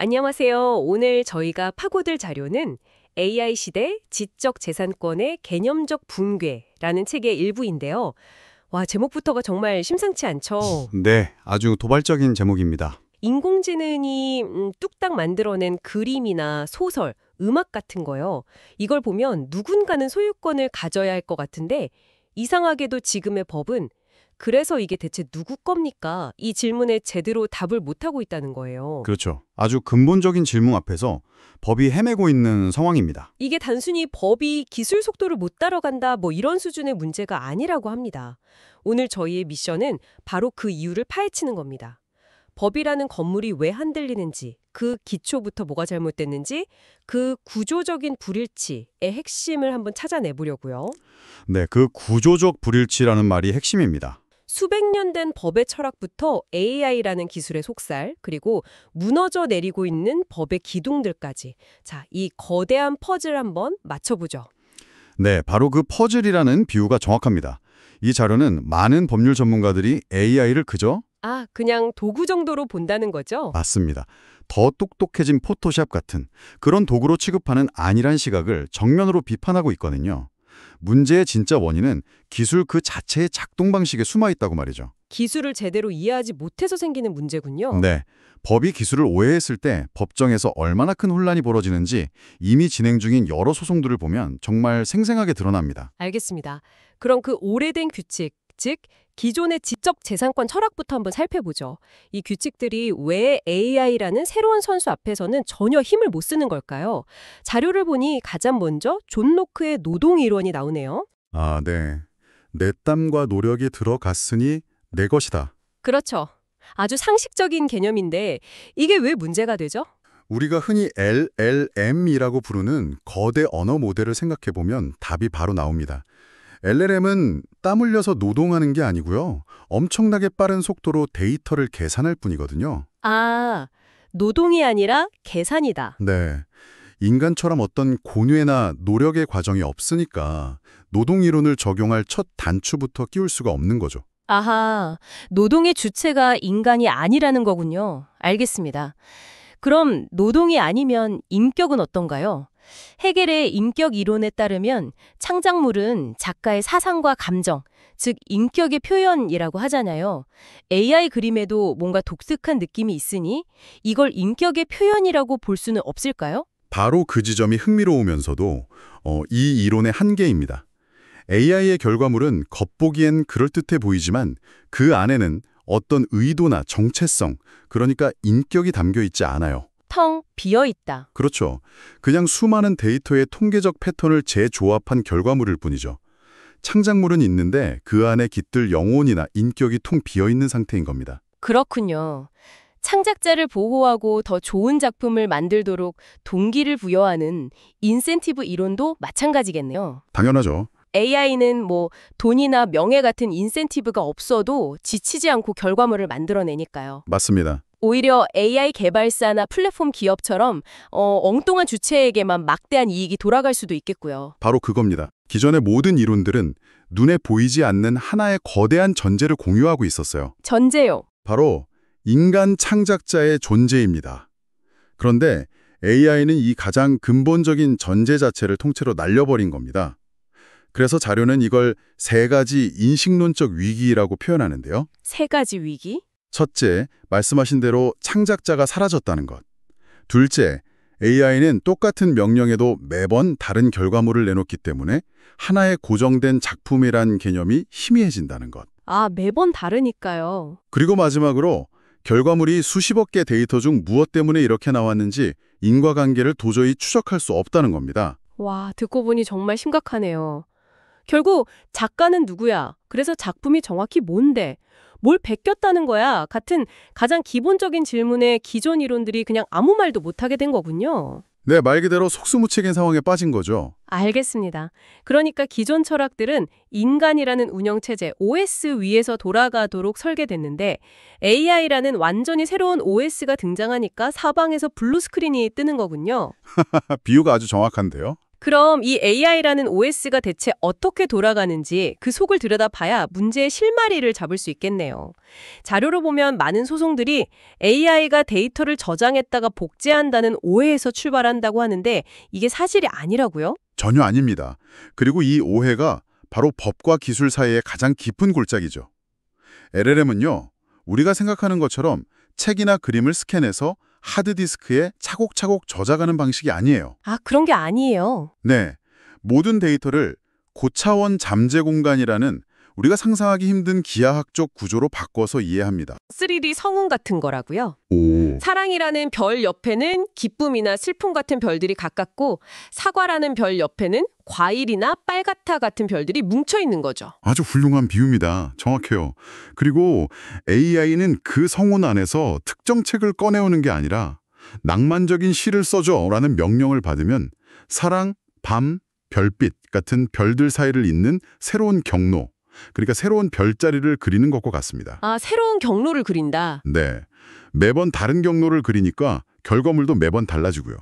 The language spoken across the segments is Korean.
안녕하세요. 오늘 저희가 파고들 자료는 AI 시대 지적 재산권의 개념적 붕괴라는 책의 일부인데요. 와, 제목부터가 정말 심상치 않죠. 네, 아주 도발적인 제목입니다. 인공지능이 뚝딱 만들어낸 그림이나 소설, 음악 같은 거요. 이걸 보면 누군가는 소유권을 가져야 할 것 같은데 이상하게도 지금의 법은 그래서 이게 대체 누구 겁니까? 이 질문에 제대로 답을 못하고 있다는 거예요. 그렇죠. 아주 근본적인 질문 앞에서 법이 헤매고 있는 상황입니다. 이게 단순히 법이 기술 속도를 못 따라간다 뭐 이런 수준의 문제가 아니라고 합니다. 오늘 저희의 미션은 바로 그 이유를 파헤치는 겁니다. 법이라는 건물이 왜 흔들리는지, 그 기초부터 뭐가 잘못됐는지, 그 구조적인 불일치의 핵심을 한번 찾아내보려고요. 네, 그 구조적 불일치라는 말이 핵심입니다. 수백 년 된 법의 철학부터 AI라는 기술의 속살, 그리고 무너져 내리고 있는 법의 기둥들까지. 자, 이 거대한 퍼즐 한번 맞춰보죠. 네, 바로 그 퍼즐이라는 비유가 정확합니다. 이 자료는 많은 법률 전문가들이 AI를 그저 그냥 도구 정도로 본다는 거죠? 맞습니다. 더 똑똑해진 포토샵 같은 그런 도구로 취급하는 안일한 시각을 정면으로 비판하고 있거든요. 문제의 진짜 원인은 기술 그 자체의 작동 방식에 숨어 있다고 말이죠. 기술을 제대로 이해하지 못해서 생기는 문제군요. 네, 법이 기술을 오해했을 때 법정에서 얼마나 큰 혼란이 벌어지는지 이미 진행 중인 여러 소송들을 보면 정말 생생하게 드러납니다. 알겠습니다. 그럼 그 오래된 규칙, 즉 기존의 지적 재산권 철학부터 한번 살펴보죠. 이 규칙들이 왜 AI라는 새로운 선수 앞에서는 전혀 힘을 못 쓰는 걸까요? 자료를 보니 가장 먼저 존 로크의 노동 이론이 나오네요. 아, 네. 내 땀과 노력이 들어갔으니 내 것이다. 그렇죠. 아주 상식적인 개념인데 이게 왜 문제가 되죠? 우리가 흔히 LLM이라고 부르는 거대 언어 모델을 생각해보면 답이 바로 나옵니다. LLM은 땀 흘려서 노동하는 게 아니고요. 엄청나게 빠른 속도로 데이터를 계산할 뿐이거든요. 노동이 아니라 계산이다. 네. 인간처럼 어떤 고뇌나 노력의 과정이 없으니까 노동 이론을 적용할 첫 단추부터 끼울 수가 없는 거죠. 아하, 노동의 주체가 인간이 아니라는 거군요. 알겠습니다. 그럼 노동이 아니면 인격은 어떤가요? 헤겔의 인격 이론에 따르면 창작물은 작가의 사상과 감정, 즉 인격의 표현이라고 하잖아요. AI 그림에도 뭔가 독특한 느낌이 있으니 이걸 인격의 표현이라고 볼 수는 없을까요? 바로 그 지점이 흥미로우면서도 이 이론의 한계입니다. AI의 결과물은 겉보기엔 그럴듯해 보이지만 그 안에는 어떤 의도나 정체성, 그러니까 인격이 담겨 있지 않아요. 텅 비어 있다. 그렇죠. 그냥 수많은 데이터의 통계적 패턴을 재조합한 결과물일 뿐이죠. 창작물은 있는데 그 안에 깃들 영혼이나 인격이 통 비어있는 상태인 겁니다. 그렇군요. 창작자를 보호하고 더 좋은 작품을 만들도록 동기를 부여하는 인센티브 이론도 마찬가지겠네요. 당연하죠. AI는 돈이나 명예 같은 인센티브가 없어도 지치지 않고 결과물을 만들어내니까요. 맞습니다. 오히려 AI 개발사나 플랫폼 기업처럼 엉뚱한 주체에게만 막대한 이익이 돌아갈 수도 있겠고요. 바로 그겁니다. 기존의 모든 이론들은 눈에 보이지 않는 하나의 거대한 전제를 공유하고 있었어요. 전제요. 바로 인간 창작자의 존재입니다. 그런데 AI는 이 가장 근본적인 전제 자체를 통째로 날려버린 겁니다. 그래서 자료는 이걸 세 가지 인식론적 위기라고 표현하는데요. 세 가지 위기? 첫째, 말씀하신 대로 창작자가 사라졌다는 것. 둘째, AI는 똑같은 명령에도 매번 다른 결과물을 내놓기 때문에 하나의 고정된 작품이란 개념이 희미해진다는 것. 매번 다르니까요. 그리고 마지막으로 결과물이 수십억 개 데이터 중 무엇 때문에 이렇게 나왔는지 인과관계를 도저히 추적할 수 없다는 겁니다. 와, 듣고 보니 정말 심각하네요. 결국 작가는 누구야? 그래서 작품이 정확히 뭔데? 뭘 베꼈다는 거야? 같은 가장 기본적인 질문에 기존 이론들이 그냥 아무 말도 못하게 된 거군요. 네, 말 그대로 속수무책인 상황에 빠진 거죠. 알겠습니다. 그러니까 기존 철학들은 인간이라는 운영체제 OS 위에서 돌아가도록 설계됐는데 AI라는 완전히 새로운 OS가 등장하니까 사방에서 블루 스크린이 뜨는 거군요. 비유가 아주 정확한데요. 그럼 이 AI라는 OS가 대체 어떻게 돌아가는지 그 속을 들여다봐야 문제의 실마리를 잡을 수 있겠네요. 자료로 보면 많은 소송들이 AI가 데이터를 저장했다가 복제한다는 오해에서 출발한다고 하는데 이게 사실이 아니라고요? 전혀 아닙니다. 그리고 이 오해가 바로 법과 기술 사이의 가장 깊은 골짜기죠. LLM은요, 우리가 생각하는 것처럼 책이나 그림을 스캔해서 하드디스크에 차곡차곡 저장하는 방식이 아니에요. 아, 그런 게 아니에요. 네, 모든 데이터를 고차원 잠재 공간이라는 우리가 상상하기 힘든 기하학적 구조로 바꿔서 이해합니다. 3D 성운 같은 거라고요? 오, 사랑이라는 별 옆에는 기쁨이나 슬픔 같은 별들이 가깝고 사과라는 별 옆에는 과일이나 빨갛다 같은 별들이 뭉쳐 있는 거죠. 아주 훌륭한 비유입니다. 정확해요. 그리고 AI는 그 성운 안에서 특정 책을 꺼내오는 게 아니라 낭만적인 시를 써줘라는 명령을 받으면 사랑, 밤, 별빛 같은 별들 사이를 잇는 새로운 경로, 그러니까 새로운 별자리를 그리는 것과 같습니다. 아, 새로운 경로를 그린다. 네, 매번 다른 경로를 그리니까 결과물도 매번 달라지고요.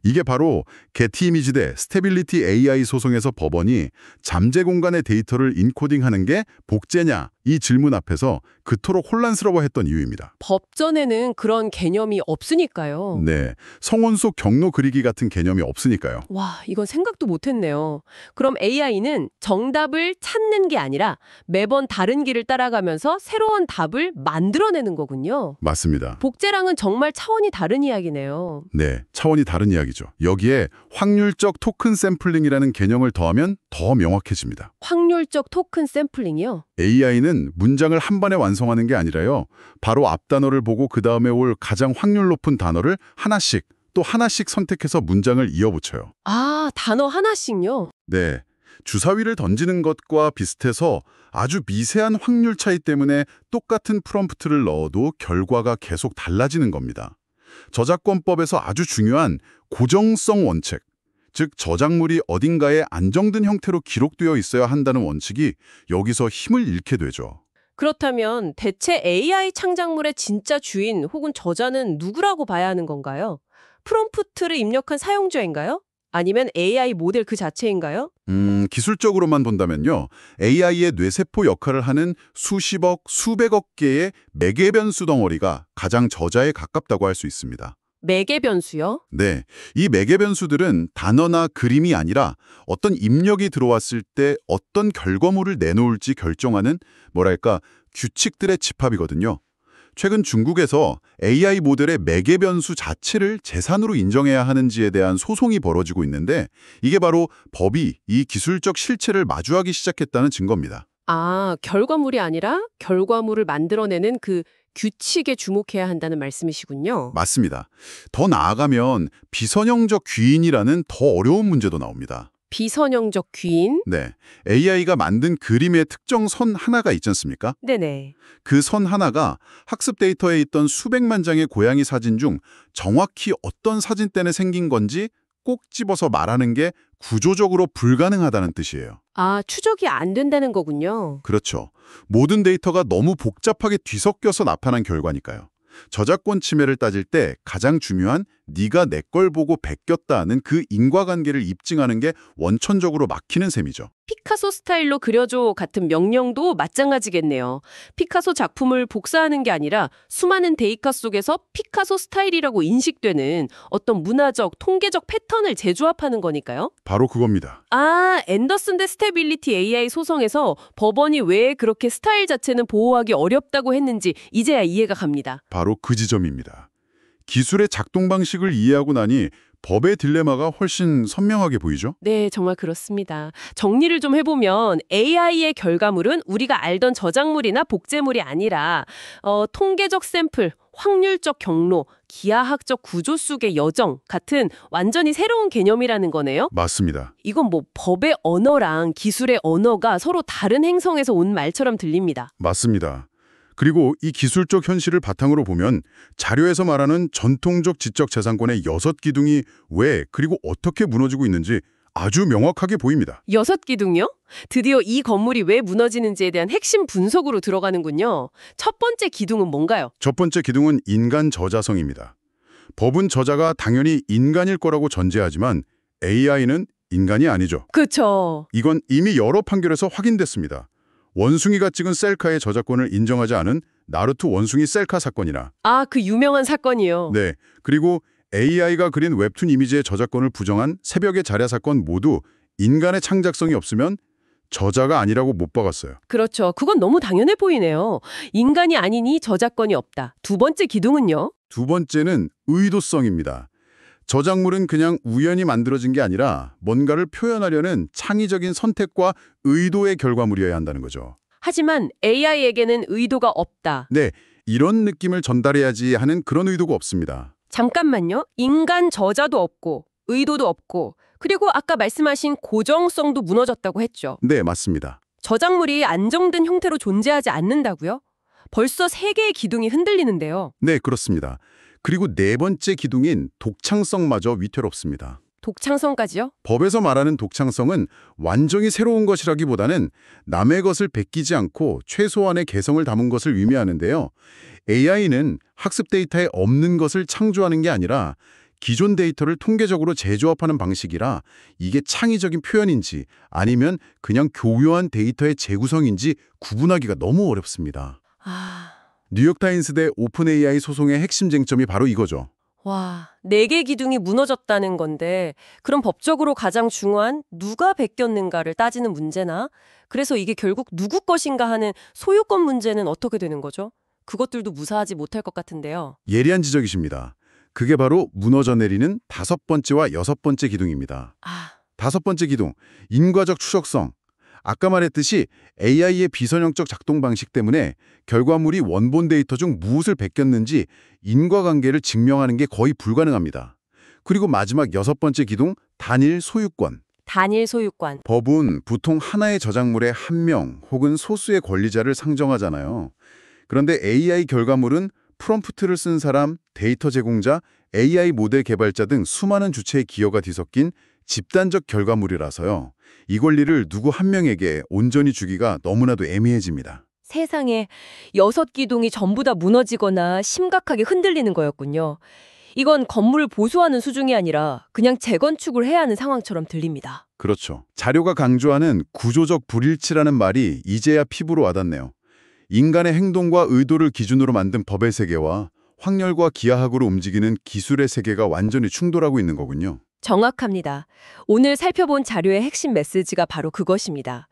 이게 바로 게티 이미지 대 스테빌리티 AI 소송에서 법원이 잠재 공간의 데이터를 인코딩하는 게 복제냐 이 질문 앞에서 그토록 혼란스러워했던 이유입니다. 법전에는 그런 개념이 없으니까요. 네, 성원 속 경로 그리기 같은 개념이 없으니까요. 와, 이건 생각도 못했네요. 그럼 AI는 정답을 찾는 게 아니라 매번 다른 길을 따라가면서 새로운 답을 만들어내는 거군요. 맞습니다. 복제랑은 정말 차원이 다른 이야기네요. 네, 차원이 다른 이야기죠. 여기에 확률적 토큰 샘플링이라는 개념을 더하면 더 명확해집니다. 확률적 토큰 샘플링이요? AI는 문장을 한 번에 완성하는 게 아니라요. 바로 앞 단어를 보고 그 다음에 올 가장 확률 높은 단어를 하나씩 또 하나씩 선택해서 문장을 이어붙여요. 아, 단어 하나씩요? 네, 주사위를 던지는 것과 비슷해서 아주 미세한 확률 차이 때문에 똑같은 프롬프트를 넣어도 결과가 계속 달라지는 겁니다. 저작권법에서 아주 중요한 고정성 원칙, 즉 저작물이 어딘가에 안정된 형태로 기록되어 있어야 한다는 원칙이 여기서 힘을 잃게 되죠. 그렇다면 대체 AI 창작물의 진짜 주인 혹은 저자는 누구라고 봐야 하는 건가요? 프롬프트를 입력한 사용자인가요? 아니면 AI 모델 그 자체인가요? 기술적으로만 본다면요. AI의 뇌세포 역할을 하는 수십억, 수백억 개의 매개 변수 덩어리가 가장 저자에 가깝다고 할 수 있습니다. 매개 변수요? 네, 이 매개 변수들은 단어나 그림이 아니라 어떤 입력이 들어왔을 때 어떤 결과물을 내놓을지 결정하는 뭐랄까 규칙들의 집합이거든요. 최근 중국에서 AI 모델의 매개 변수 자체를 재산으로 인정해야 하는지에 대한 소송이 벌어지고 있는데 이게 바로 법이 이 기술적 실체를 마주하기 시작했다는 증거입니다. 아, 결과물이 아니라 결과물을 만들어내는 그 규칙에 주목해야 한다는 말씀이시군요. 맞습니다. 더 나아가면 비선형적 귀인이라는 더 어려운 문제도 나옵니다. 비선형적 귀인? 네, AI가 만든 그림의 특정 선 하나가 있지 않습니까? 네네. 그 선 하나가 학습 데이터에 있던 수백만 장의 고양이 사진 중 정확히 어떤 사진 때문에 생긴 건지 꼭 집어서 말하는 게 구조적으로 불가능하다는 뜻이에요. 아, 추적이 안 된다는 거군요. 그렇죠. 모든 데이터가 너무 복잡하게 뒤섞여서 나타난 결과니까요. 저작권 침해를 따질 때 가장 중요한 네가 내 걸 보고 베꼈다는 그 인과관계를 입증하는 게 원천적으로 막히는 셈이죠. 피카소 스타일로 그려줘 같은 명령도 마찬가지겠네요. 피카소 작품을 복사하는 게 아니라 수많은 데이터 속에서 피카소 스타일이라고 인식되는 어떤 문화적, 통계적 패턴을 재조합하는 거니까요. 바로 그겁니다. 아, 앤더슨 대 스테빌리티 AI 소송에서 법원이 왜 그렇게 스타일 자체는 보호하기 어렵다고 했는지 이제야 이해가 갑니다. 바로 그 지점입니다. 기술의 작동 방식을 이해하고 나니 법의 딜레마가 훨씬 선명하게 보이죠? 네, 정말 그렇습니다. 정리를 좀 해보면 AI의 결과물은 우리가 알던 저작물이나 복제물이 아니라 통계적 샘플, 확률적 경로, 기하학적 구조 속의 여정 같은 완전히 새로운 개념이라는 거네요. 맞습니다. 이건 뭐 법의 언어랑 기술의 언어가 서로 다른 행성에서 온 말처럼 들립니다. 맞습니다. 그리고 이 기술적 현실을 바탕으로 보면 자료에서 말하는 전통적 지적재산권의 6기둥이 왜 그리고 어떻게 무너지고 있는지 아주 명확하게 보입니다. 6기둥이요? 드디어 이 건물이 왜 무너지는지에 대한 핵심 분석으로 들어가는군요. 첫 번째 기둥은 뭔가요? 첫 번째 기둥은 인간 저자성입니다. 법은 저자가 당연히 인간일 거라고 전제하지만 AI는 인간이 아니죠. 그쵸. 이건 이미 여러 판결에서 확인됐습니다. 원숭이가 찍은 셀카의 저작권을 인정하지 않은 나루토 원숭이 셀카 사건이나 아, 그 유명한 사건이요. 네, 그리고 AI가 그린 웹툰 이미지의 저작권을 부정한 새벽의 자랴 사건 모두 인간의 창작성이 없으면 저자가 아니라고 못 박았어요. 그렇죠. 그건 너무 당연해 보이네요. 인간이 아니니 저작권이 없다. 두 번째 기둥은요? 두 번째는 의도성입니다. 저작물은 그냥 우연히 만들어진 게 아니라 뭔가를 표현하려는 창의적인 선택과 의도의 결과물이어야 한다는 거죠. 하지만 AI에게는 의도가 없다. 네, 이런 느낌을 전달해야지 하는 그런 의도가 없습니다. 잠깐만요. 인간 저자도 없고 의도도 없고 그리고 아까 말씀하신 고정성도 무너졌다고 했죠. 네, 맞습니다. 저작물이 안정된 형태로 존재하지 않는다고요? 벌써 세 개의 기둥이 흔들리는데요. 네, 그렇습니다. 그리고 네 번째 기둥인 독창성마저 위태롭습니다. 독창성까지요? 법에서 말하는 독창성은 완전히 새로운 것이라기보다는 남의 것을 베끼지 않고 최소한의 개성을 담은 것을 의미하는데요. AI는 학습 데이터에 없는 것을 창조하는 게 아니라 기존 데이터를 통계적으로 재조합하는 방식이라 이게 창의적인 표현인지 아니면 그냥 교묘한 데이터의 재구성인지 구분하기가 너무 어렵습니다. 뉴욕타임스 대 오픈 AI 소송의 핵심 쟁점이 바로 이거죠. 와, 네 개 기둥이 무너졌다는 건데 그럼 법적으로 가장 중요한 누가 베꼈는가를 따지는 문제나 그래서 이게 결국 누구 것인가 하는 소유권 문제는 어떻게 되는 거죠? 그것들도 무사하지 못할 것 같은데요. 예리한 지적이십니다. 그게 바로 무너져 내리는 다섯 번째와 여섯 번째 기둥입니다. 다섯 번째 기둥, 인과적 추적성. 아까 말했듯이 AI의 비선형적 작동 방식 때문에 결과물이 원본 데이터 중 무엇을 베꼈는지 인과관계를 증명하는 게 거의 불가능합니다. 그리고 마지막 여섯 번째 기둥, 단일 소유권. 단일 소유권. 법은 보통 하나의 저작물에 한 명 혹은 소수의 권리자를 상정하잖아요. 그런데 AI 결과물은 프롬프트를 쓴 사람, 데이터 제공자, AI 모델 개발자 등 수많은 주체의 기여가 뒤섞인 집단적 결과물이라서요. 이 권리를 누구 한 명에게 온전히 주기가 너무나도 애매해집니다. 세상에 6기둥이 전부 다 무너지거나 심각하게 흔들리는 거였군요. 이건 건물을 보수하는 수준이 아니라 그냥 재건축을 해야 하는 상황처럼 들립니다. 그렇죠. 자료가 강조하는 구조적 불일치라는 말이 이제야 피부로 와닿네요. 인간의 행동과 의도를 기준으로 만든 법의 세계와 확률과 기하학으로 움직이는 기술의 세계가 완전히 충돌하고 있는 거군요. 정확합니다. 오늘 살펴본 자료의 핵심 메시지가 바로 그것입니다.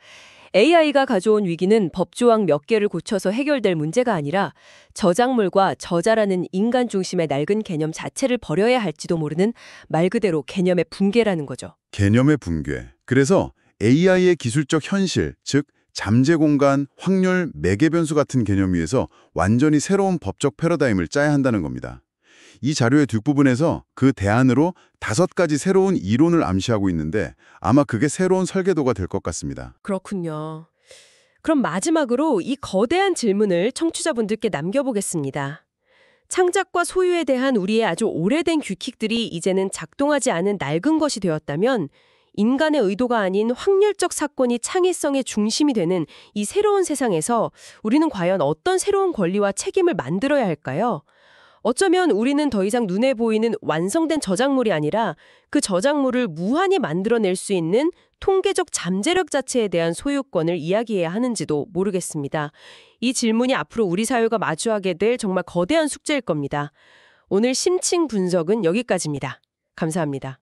AI가 가져온 위기는 법조항 몇 개를 고쳐서 해결될 문제가 아니라 저작물과 저자라는 인간 중심의 낡은 개념 자체를 버려야 할지도 모르는 말 그대로 개념의 붕괴라는 거죠. 개념의 붕괴. 그래서 AI의 기술적 현실, 즉 잠재 공간, 확률, 매개 변수 같은 개념 위에서 완전히 새로운 법적 패러다임을 짜야 한다는 겁니다. 이 자료의 뒷부분에서 그 대안으로 5가지 새로운 이론을 암시하고 있는데 아마 그게 새로운 설계도가 될 것 같습니다. 그렇군요. 그럼 마지막으로 이 거대한 질문을 청취자분들께 남겨보겠습니다. 창작과 소유에 대한 우리의 아주 오래된 규칙들이 이제는 작동하지 않은 낡은 것이 되었다면 인간의 의도가 아닌 확률적 사건이 창의성의 중심이 되는 이 새로운 세상에서 우리는 과연 어떤 새로운 권리와 책임을 만들어야 할까요? 어쩌면 우리는 더 이상 눈에 보이는 완성된 저작물이 아니라 그 저작물을 무한히 만들어낼 수 있는 통계적 잠재력 자체에 대한 소유권을 이야기해야 하는지도 모르겠습니다. 이 질문이 앞으로 우리 사회가 마주하게 될 정말 거대한 숙제일 겁니다. 오늘 심층 분석은 여기까지입니다. 감사합니다.